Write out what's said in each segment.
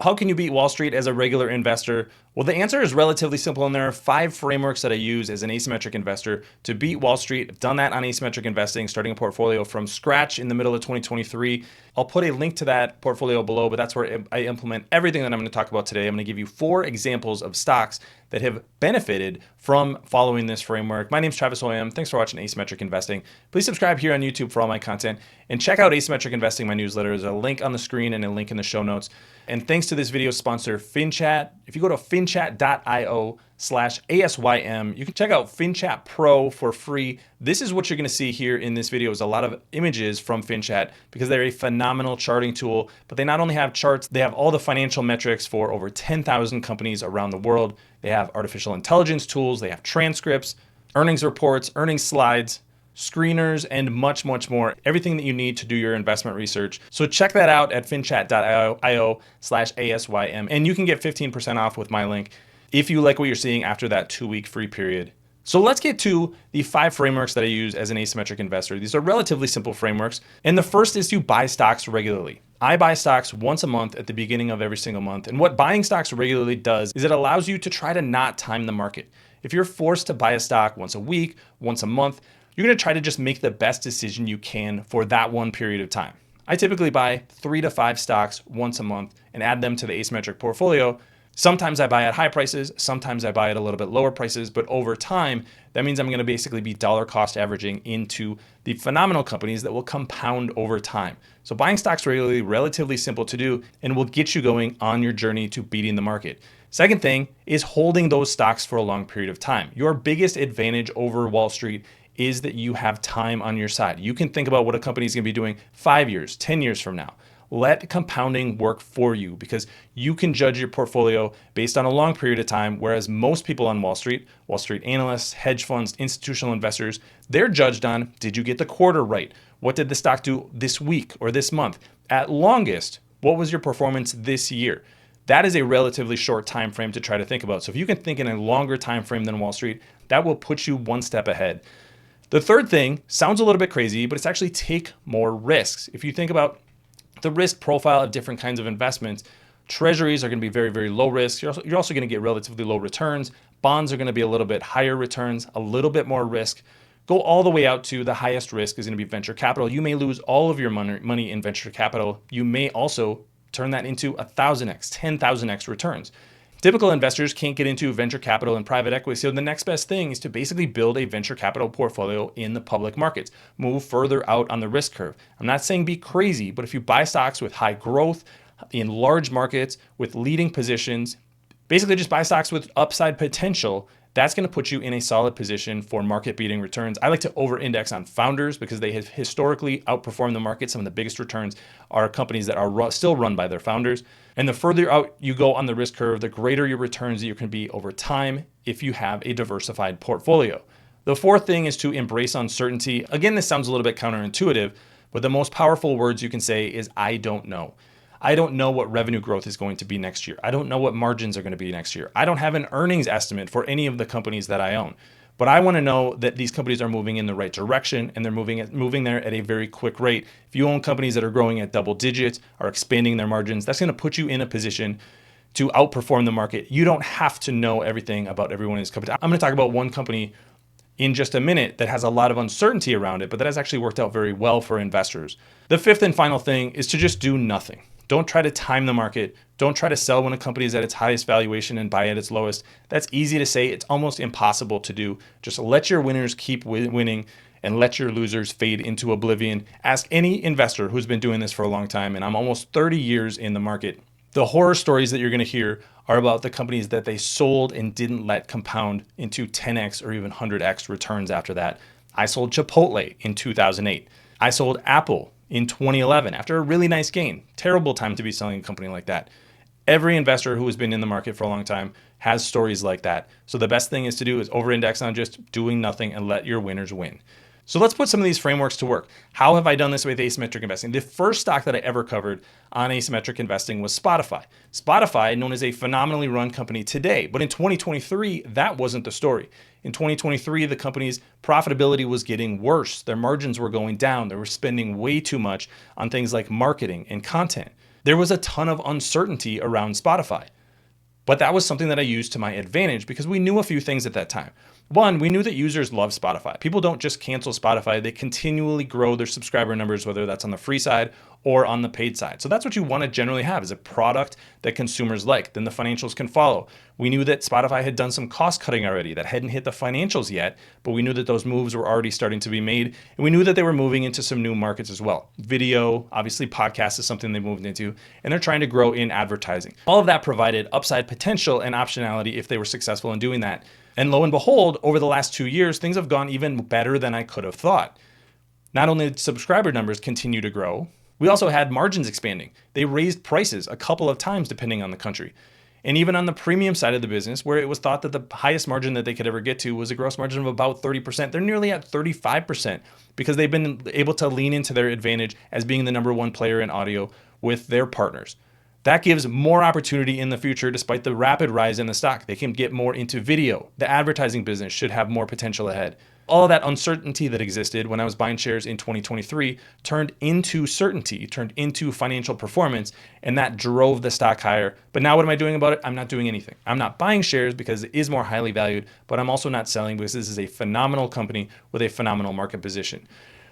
How can you beat Wall Street as a regular investor? Well, the answer is relatively simple, and there are 5 frameworks that I use as an asymmetric investor to beat Wall Street. I've done that on asymmetric investing, starting a portfolio from scratch in the middle of 2023. I'll put a link to that portfolio below, but that's where I implement everything that I'm going to talk about today. I'm going to give you 4 examples of stocks that have benefited from following this framework. My name is Travis Hoium. Thanks for watching Asymmetric Investing. Please subscribe here on YouTube for all my content and check out Asymmetric Investing, my newsletter. There's a link on the screen and a link in the show notes. And thanks to this video sponsor, FinChat. If you go to finchat.io/ASYM, you can check out FinChat Pro for free. This is what you're going to see here in this video is a lot of images from FinChat because they're a phenomenal charting tool, but they not only have charts, they have all the financial metrics for over 10,000 companies around the world. They have artificial intelligence tools, they have transcripts, earnings reports, earnings slides, screeners, and much, much more. Everything that you need to do your investment research. So check that out at finchat.io/ASYM, and you can get 15% off with my link if you like what you're seeing after that 2-week free period. So let's get to the 5 frameworks that I use as an asymmetric investor. These are relatively simple frameworks. And the first is to buy stocks regularly. I buy stocks once a month at the beginning of every single month. And what buying stocks regularly does is it allows you to try to not time the market. If you're forced to buy a stock once a week, once a month, you're going to try to just make the best decision you can for that one period of time. I typically buy 3 to 5 stocks once a month and add them to the asymmetric portfolio. Sometimes I buy at high prices, sometimes I buy at a little bit lower prices, but over time, that means I'm going to basically be dollar cost averaging into the phenomenal companies that will compound over time. So buying stocks regularly, relatively simple to do, and will get you going on your journey to beating the market. Second thing is holding those stocks for a long period of time. Your biggest advantage over Wall Street is that you have time on your side. You can think about what a company is going to be doing 5 years, 10 years from now. Let compounding work for you because you can judge your portfolio based on a long period of time, whereas most people on Wall Street analysts, hedge funds, institutional investors, they're judged on, did you get the quarter right? What did the stock do this week or this month? At longest, what was your performance this year? That is a relatively short time frame to try to think about. So if you can think in a longer time frame than Wall Street, that will put you one step ahead. The third thing sounds a little bit crazy, but it's actually take more risks. If you think about the risk profile of different kinds of investments, treasuries are going to be very, very low risk. You're also going to get relatively low returns. Bonds are going to be a little bit higher returns, a little bit more risk. Go all the way out to the highest risk is going to be venture capital. You may lose all of your money in venture capital. You may also turn that into 1,000x, 10,000x returns. Typical investors can't get into venture capital and private equity, so the next best thing is to basically build a venture capital portfolio in the public markets. Move further out on the risk curve. I'm not saying be crazy, but if you buy stocks with high growth in large markets with leading positions, basically just buy stocks with upside potential, that's going to put you in a solid position for market-beating returns. I like to over-index on founders because they have historically outperformed the market. Some of the biggest returns are companies that are still run by their founders. And the further out you go on the risk curve, the greater your returns that you can be over time if you have a diversified portfolio. The fourth thing is to embrace uncertainty. Again, this sounds a little bit counterintuitive, but the most powerful words you can say is, I don't know. I don't know what revenue growth is going to be next year. I don't know what margins are going to be next year. I don't have an earnings estimate for any of the companies that I own. But I want to know that these companies are moving in the right direction and they're moving there at a very quick rate. If you own companies that are growing at double digits, are expanding their margins, that's going to put you in a position to outperform the market. You don't have to know everything about every one of these companies. I'm going to talk about one company in just a minute that has a lot of uncertainty around it, but that has actually worked out very well for investors. The fifth and final thing is to just do nothing. Don't try to time the market. Don't try to sell when a company is at its highest valuation and buy at its lowest. That's easy to say. It's almost impossible to do. Just let your winners keep winning and let your losers fade into oblivion. Ask any investor who's been doing this for a long time, and I'm almost 30 years in the market. The horror stories that you're going to hear are about the companies that they sold and didn't let compound into 10x or even 100x returns after that. I sold Chipotle in 2008. I sold Apple in 2011 after a really nice gain. Terrible time to be selling a company like that. Every investor who has been in the market for a long time has stories like that. So the best thing is to do is over-index on just doing nothing and let your winners win. So let's put some of these frameworks to work. How have I done this with asymmetric investing? The first stock that I ever covered on asymmetric investing was Spotify. Spotify, known as a phenomenally run company today, but in 2023, that wasn't the story. In 2023, the company's profitability was getting worse. Their margins were going down. They were spending way too much on things like marketing and content. There was a ton of uncertainty around Spotify. But that was something that I used to my advantage because we knew a few things at that time. One, we knew that users love Spotify. People don't just cancel Spotify, they continually grow their subscriber numbers, whether that's on the free side or on the paid side. So that's what you want to generally have, is a product that consumers like. Then the financials can follow. We knew that Spotify had done some cost cutting already that hadn't hit the financials yet, but we knew that those moves were already starting to be made. And we knew that they were moving into some new markets as well. Video, obviously podcast is something they moved into, and they're trying to grow in advertising. All of that provided upside potential and optionality if they were successful in doing that. And lo and behold, over the last 2 years, things have gone even better than I could have thought. Not only did subscriber numbers continue to grow, we also had margins expanding. They raised prices a couple of times depending on the country. And even on the premium side of the business, where it was thought that the highest margin that they could ever get to was a gross margin of about 30%, they're nearly at 35% because they've been able to lean into their advantage as being the number one player in audio with their partners. That gives more opportunity in the future despite the rapid rise in the stock. They can get more into video. The advertising business should have more potential ahead. All of that uncertainty that existed when I was buying shares in 2023 turned into certainty, turned into financial performance, and that drove the stock higher. But now what am I doing about it? I'm not doing anything. I'm not buying shares because it is more highly valued, but I'm also not selling because this is a phenomenal company with a phenomenal market position.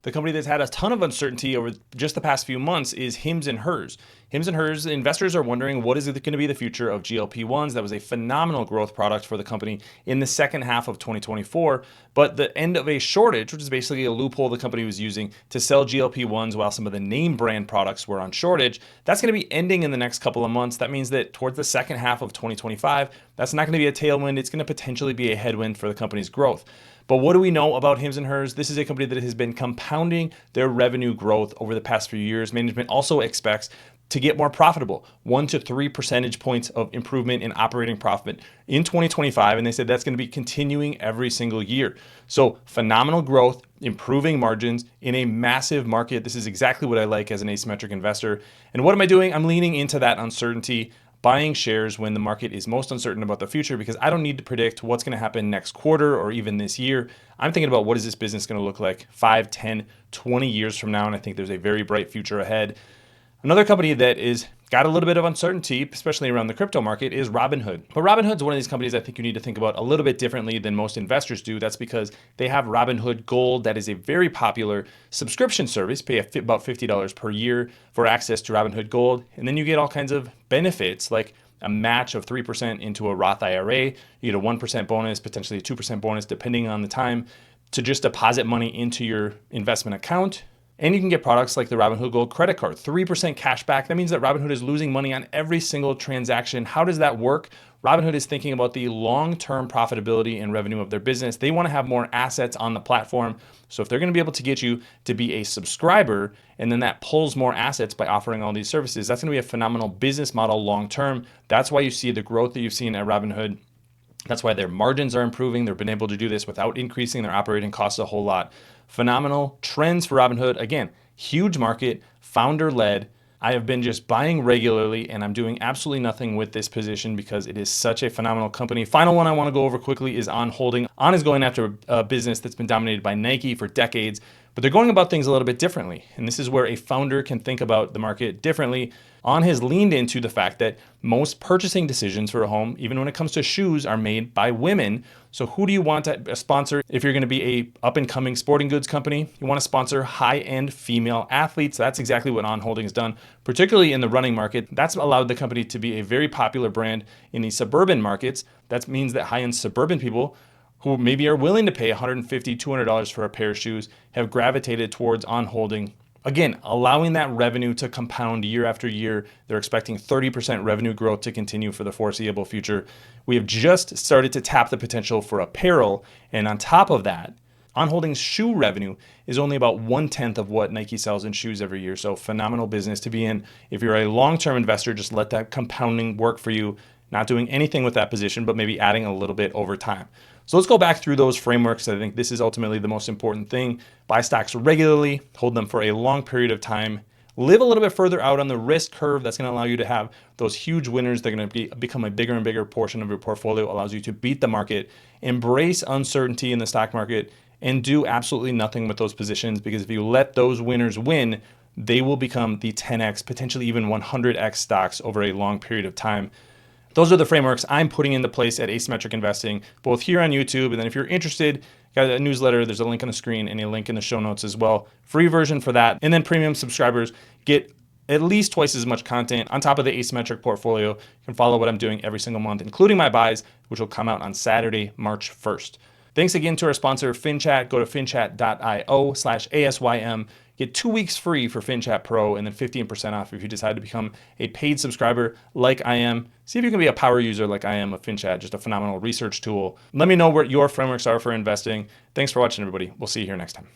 The company that's had a ton of uncertainty over just the past few months is Hims and Hers. Hims and Hers, investors are wondering what is going to be the future of GLP-1s. That was a phenomenal growth product for the company in the second half of 2024. But the end of a shortage, which is basically a loophole the company was using to sell GLP-1s while some of the name brand products were on shortage, that's going to be ending in the next couple of months. That means that towards the second half of 2025, that's not going to be a tailwind. It's going to potentially be a headwind for the company's growth. But what do we know about Hims and Hers? This is a company that has been compounding their revenue growth over the past few years. Management also expects to get more profitable, 1 to 3 percentage points of improvement in operating profit in 2025. And they said that's going to be continuing every single year. So phenomenal growth, improving margins in a massive market. This is exactly what I like as an asymmetric investor. And what am I doing? I'm leaning into that uncertainty, buying shares when the market is most uncertain about the future, because I don't need to predict what's going to happen next quarter or even this year. I'm thinking about what is this business going to look like 5, 10, 20 years from now, and I think there's a very bright future ahead. Another company that is got a little bit of uncertainty, especially around the crypto market, is Robinhood. But Robinhood's one of these companies I think you need to think about a little bit differently than most investors do. That's because they have Robinhood Gold. That is a very popular subscription service. Pay about $50 per year for access to Robinhood Gold. And then you get all kinds of benefits like a match of 3% into a Roth IRA. You get a 1% bonus, potentially a 2% bonus, depending on the time, to just deposit money into your investment account. And you can get products like the Robinhood Gold credit card, 3% cash back. That means that Robinhood is losing money on every single transaction. How does that work? Robinhood is thinking about the long-term profitability and revenue of their business. They want to have more assets on the platform. So if they're going to be able to get you to be a subscriber, and then that pulls more assets by offering all these services, that's going to be a phenomenal business model long-term. That's why you see the growth that you've seen at Robinhood. That's why their margins are improving. They've been able to do this without increasing their operating costs a whole lot. Phenomenal trends for Robinhood. Again, huge market, founder-led. I have been just buying regularly, and I'm doing absolutely nothing with this position because it is such a phenomenal company. Final one I want to go over quickly is On Holding. On is going after a business that's been dominated by Nike for decades, but they're going about things a little bit differently. And this is where a founder can think about the market differently. On has leaned into the fact that most purchasing decisions for a home, even when it comes to shoes, are made by women. So who do you want to sponsor if you're going to be a up-and-coming sporting goods company? You want to sponsor high-end female athletes. That's exactly what On Holding has done, particularly in the running market. That's allowed the company to be a very popular brand in the suburban markets. That means that high-end suburban people who maybe are willing to pay $150, $200 for a pair of shoes have gravitated towards On Holding. Again, allowing that revenue to compound year after year. They're expecting 30% revenue growth to continue for the foreseeable future. We have just started to tap the potential for apparel. And on top of that, On Holding's shoe revenue is only about 1/10 of what Nike sells in shoes every year. So phenomenal business to be in. If you're a long-term investor, just let that compounding work for you. Not doing anything with that position, but maybe adding a little bit over time. So let's go back through those frameworks. I think this is ultimately the most important thing. Buy stocks regularly, hold them for a long period of time, live a little bit further out on the risk curve. That's going to allow you to have those huge winners. They're going to become a bigger and bigger portion of your portfolio, allows you to beat the market, embrace uncertainty in the stock market, and do absolutely nothing with those positions, because if you let those winners win, they will become the 10x, potentially even 100x stocks over a long period of time. Those are the frameworks I'm putting into place at Asymmetric Investing, both here on YouTube. And then if you're interested, got a newsletter, there's a link on the screen and a link in the show notes as well. Free version for that. And then premium subscribers get at least twice as much content on top of the Asymmetric Portfolio. You can follow what I'm doing every single month, including my buys, which will come out on Saturday, March 1st. Thanks again to our sponsor, FinChat. Go to finchat.io/ASYM. Get 2 weeks free for FinChat Pro and then 15% off if you decide to become a paid subscriber like I am. See if you can be a power user like I am of FinChat, just a phenomenal research tool. Let me know what your frameworks are for investing. Thanks for watching, everybody. We'll see you here next time.